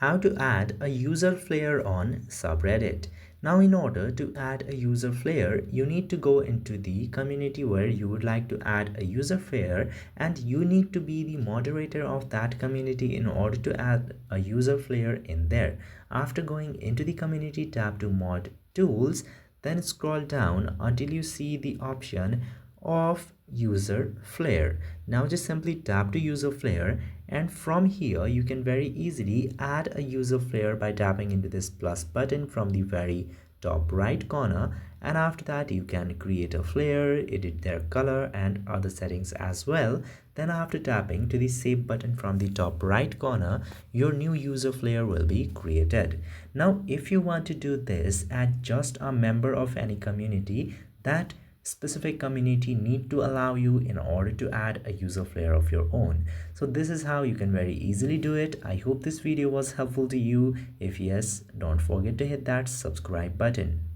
How to add a user Flair on subreddit. Now in order to add a user Flair, you need to go into the community where you would like to add a user Flair, and you need to be the moderator of that community in order to add a user Flair in there. After going into the community tab to mod tools, then scroll down until you see the option of user Flair. Now just simply tap to user Flair, and from here you can very easily add a user Flair by tapping into this plus button from the very top right corner, and after that you can create a Flair, edit their color and other settings as well. Then after tapping to the save button from the top right corner, your new user Flair will be created. Now if you want to do this as just a member of any community, that specific community need to allow you in order to add a user Flair of your own. So this is how you can very easily do it. I hope this video was helpful to you. If yes, don't forget to hit that subscribe button.